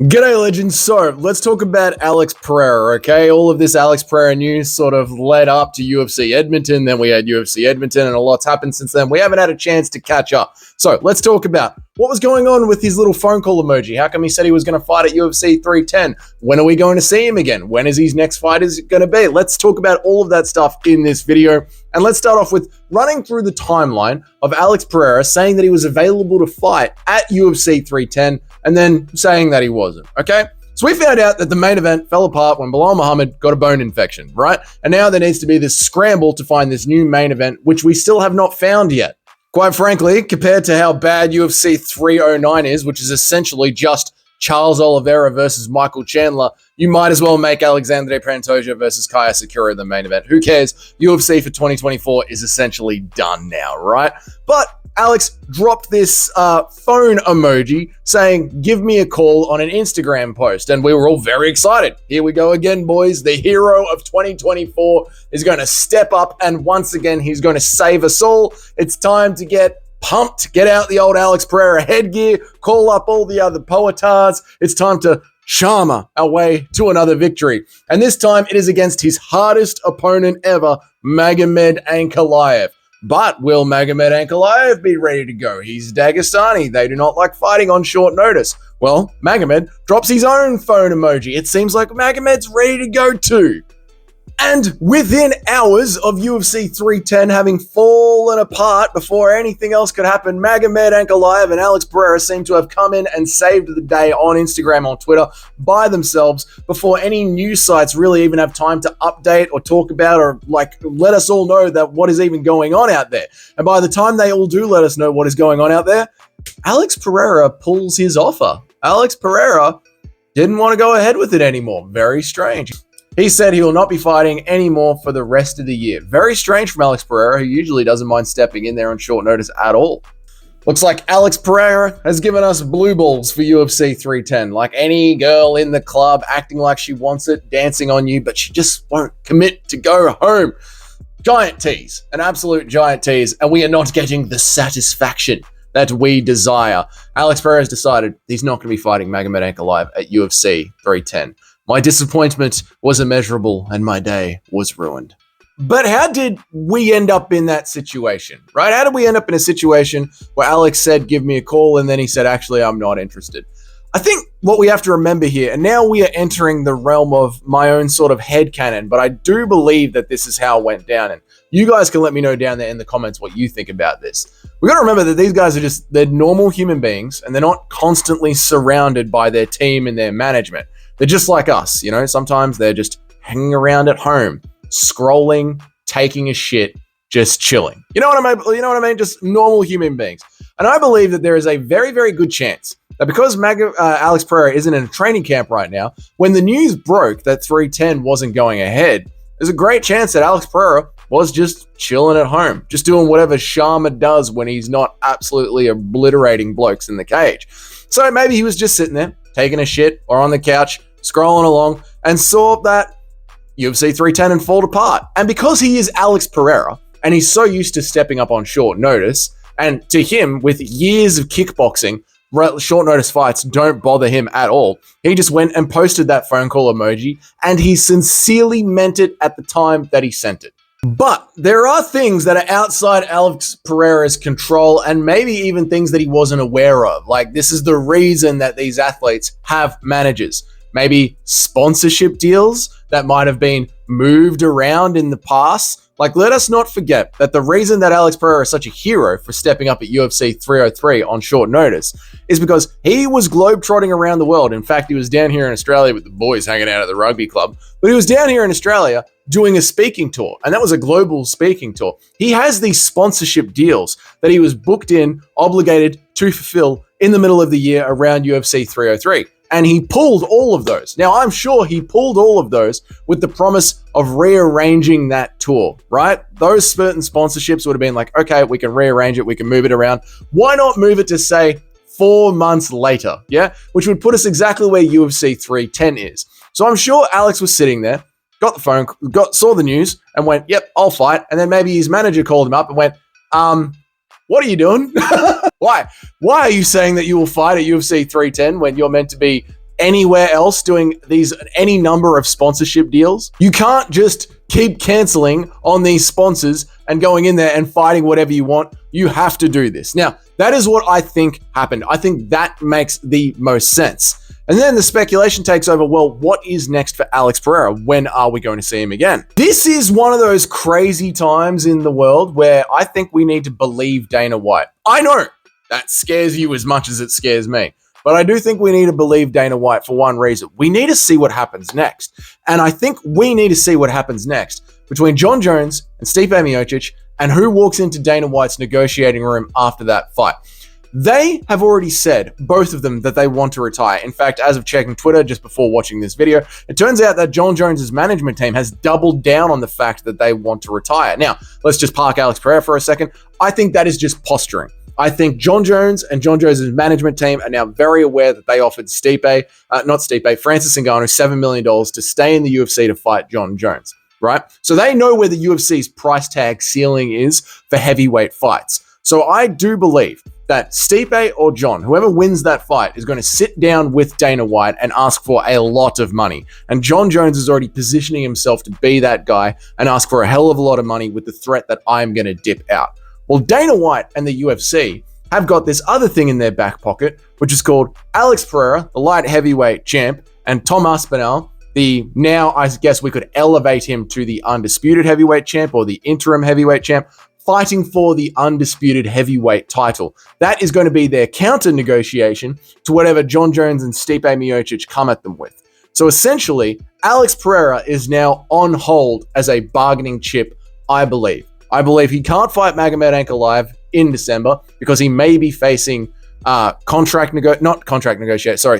G'day, legends. So let's talk about Alex Pereira, okay? All of this Alex Pereira news sort of led up to UFC Edmonton. Then we had UFC Edmonton, and a lot's happened since then. We haven't had a chance to catch up. So let's talk about what was going on with his little phone call emoji. How come he said he was going to fight at UFC 310? When are we going to see him again? When is his next fight going to be? Let's talk about all of that stuff in this video. And let's start off with running through the timeline of Alex Pereira saying that he was available to fight at UFC 310 and then saying that he wasn't, okay? So we found out that the main event fell apart when Belal Muhammad got a bone infection, right? And now there needs to be this scramble to find this new main event, which we still have not found yet. Quite frankly, compared to how bad UFC 309 is, which is essentially just Charles Oliveira versus Michael Chandler, you might as well make Alexandre Pantoja versus Kaya Sakura the main event. Who cares? UFC for 2024 is essentially done now, right? But Alex dropped this phone emoji saying, "Give me a call," on an Instagram post. And we were all very excited. Here we go again, boys. The hero of 2024 is going to step up. And once again, he's going to save us all. It's time to get pumped. Get out the old Alex Pereira headgear. Call up all the other poetards. It's time to charm our way to another victory. And this time it is against his hardest opponent ever, Magomed Ankalaev. But will Magomed Ankalaev be ready to go? He's Dagestani. They do not like fighting on short notice. Well, Magomed drops his own phone emoji. It seems like Magomed's ready to go too. And within hours of UFC 310 having fallen apart before anything else could happen, Magomed Ankalaev and Alex Pereira seem to have come in and saved the day on Instagram, on Twitter, by themselves before any news sites really even have time to update or talk about or let us all know that what is even going on out there. And by the time they all do let us know what is going on out there, Alex Pereira pulls his offer. Alex Pereira didn't want to go ahead with it anymore. Very strange. He said he will not be fighting anymore for the rest of the year. Very strange from Alex Pereira, who usually doesn't mind stepping in there on short notice at all. Looks like Alex Pereira has given us blue balls for UFC 310. Like any girl in the club acting like she wants it, dancing on you, but she just won't commit to go home. Giant tease, an absolute giant tease, and we are not getting the satisfaction that we desire. Alex Pereira has decided he's not going to be fighting Magomed Ankalaev at UFC 310. My disappointment was immeasurable and my day was ruined. But how did we end up in that situation, right? How did we end up in a situation where Alex said, "Give me a call," and then he said, "Actually, I'm not interested"? I think what we have to remember here, and now we are entering the realm of my own sort of headcanon, but I do believe that this is how it went down. And you guys can let me know down there in the comments what you think about this. We got to remember that these guys are they're normal human beings and they're not constantly surrounded by their team and their management. They're just like us, you know, sometimes they're just hanging around at home, scrolling, taking a shit, just chilling. You know what I mean? Just normal human beings. And I believe that there is a very, very good chance that because Alex Pereira isn't in a training camp right now, when the news broke that 310 wasn't going ahead, there's a great chance that Alex Pereira was just chilling at home, just doing whatever Sharma does when he's not absolutely obliterating blokes in the cage. So maybe he was just sitting there, taking a shit or on the couch, scrolling along, and saw that UFC 310 and fall apart. And because he is Alex Pereira, and he's so used to stepping up on short notice, and to him, with years of kickboxing, short notice fights don't bother him at all. He just went and posted that phone call emoji, and he sincerely meant it at the time that he sent it. But there are things that are outside Alex Pereira's control and maybe even things that he wasn't aware of. Like, this is the reason that these athletes have managers. Maybe sponsorship deals that might have been moved around in the past. Like, let us not forget that the reason that Alex Pereira is such a hero for stepping up at UFC 303 on short notice is because he was globetrotting around the world. In fact, he was down here in Australia with the boys hanging out at the rugby club, but he was down here in Australia doing a speaking tour, and that was a global speaking tour. He has these sponsorship deals that he was booked in, obligated to fulfill in the middle of the year around UFC 303. And he pulled all of those. Now, I'm sure he pulled all of those with the promise of rearranging that tour, right? Those certain sponsorships would have been like, okay, we can rearrange it, we can move it around. Why not move it to, say, 4 months later, yeah? Which would put us exactly where UFC 310 is. So I'm sure Alex was sitting there, got the phone, saw the news, and went, yep, I'll fight. And then maybe his manager called him up and went, what are you doing? Why? Why are you saying that you will fight at UFC 310 when you're meant to be anywhere else doing any number of sponsorship deals. You can't just keep canceling on these sponsors and going in there and fighting whatever you want. You have to do this. Now, that is what I think happened. I think that makes the most sense. And then the speculation takes over, well, what is next for Alex Pereira? When are we going to see him again? This is one of those crazy times in the world where I think we need to believe Dana White. I know that scares you as much as it scares me, but I do think we need to believe Dana White for one reason. We need to see what happens next. And I think we need to see what happens next between Jon Jones and Stipe Miocic and who walks into Dana White's negotiating room after that fight. They have already said, both of them, that they want to retire. In fact, as of checking Twitter just before watching this video, it turns out that Jon Jones' management team has doubled down on the fact that they want to retire. Now, let's just park Alex Pereira for a second. I think that is just posturing. I think Jon Jones and Jon Jones' management team are now very aware that they offered Francis Ngannou $7 million to stay in the UFC to fight Jon Jones, right? So they know where the UFC's price tag ceiling is for heavyweight fights. So I do believe that Stipe or Jon, whoever wins that fight, is going to sit down with Dana White and ask for a lot of money. And Jon Jones is already positioning himself to be that guy and ask for a hell of a lot of money with the threat that I'm going to dip out. Well, Dana White and the UFC have got this other thing in their back pocket, which is called Alex Pereira, the light heavyweight champ, and Tom Aspinall, now I guess we could elevate him to the undisputed heavyweight champ or the interim heavyweight champ, fighting for the undisputed heavyweight title. That is going to be their counter negotiation to whatever Jon Jones and Stipe Miocic come at them with. So essentially, Alex Pereira is now on hold as a bargaining chip, I believe. I believe he can't fight Magomed Ankalaev in December because he may be facing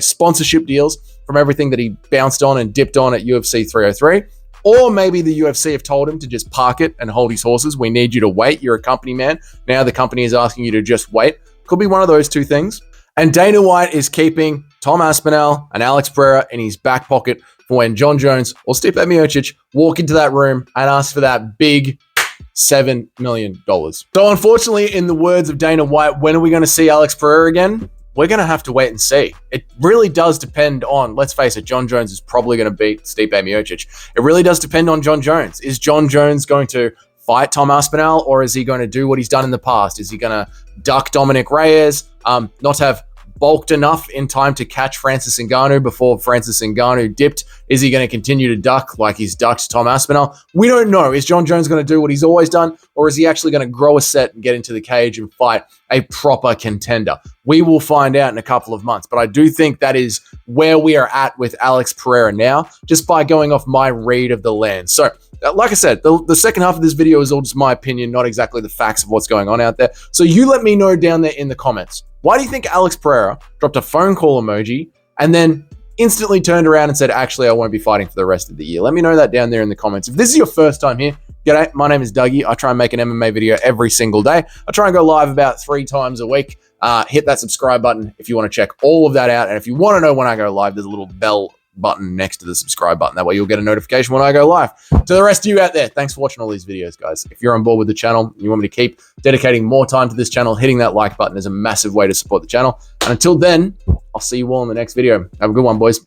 sponsorship deals from everything that he bounced on and dipped on at UFC 303. Or maybe the UFC have told him to just park it and hold his horses. We need you to wait. You're a company man. Now the company is asking you to just wait. Could be one of those two things. And Dana White is keeping Tom Aspinall and Alex Pereira in his back pocket for when Jon Jones or Stipe Miocic walk into that room and ask for that big $7 million. So unfortunately, in the words of Dana White, when are we going to see Alex Pereira again? We're going to have to wait and see. It really does depend on, let's face it, Jon Jones is probably going to beat Stipe Miocic. It really does depend on Jon Jones. Is Jon Jones going to fight Tom Aspinall, or is he going to do what he's done in the past? Is he going to duck Dominic Reyes, not have bulked enough in time to catch Francis Ngannou before Francis Ngannou dipped? Is he going to continue to duck like he's ducked Tom Aspinall? We don't know. Is Jon Jones going to do what he's always done, or is he actually going to grow a set and get into the cage and fight a proper contender? We will find out in a couple of months, but I do think that is where we are at with Alex Pereira now, just by going off my read of the land. So, like I said, the second half of this video is all just my opinion, not exactly the facts of what's going on out there. So you let me know down there in the comments. Why do you think Alex Pereira dropped a phone call emoji and then instantly turned around and said, actually, I won't be fighting for the rest of the year? Let me know that down there in the comments. If this is your first time here, g'day, my name is Dougie. I try and make an MMA video every single day. I try and go live about 3 times a week. Hit that subscribe button if you want to check all of that out. And if you want to know when I go live, there's a little bell button next to the subscribe button. That way you'll get a notification when I go live. To the rest of you out there, thanks for watching all these videos, guys. If you're on board with the channel and you want me to keep dedicating more time to this channel, hitting that like button is a massive way to support the channel. And until then, I'll see you all in the next video. Have a good one, boys.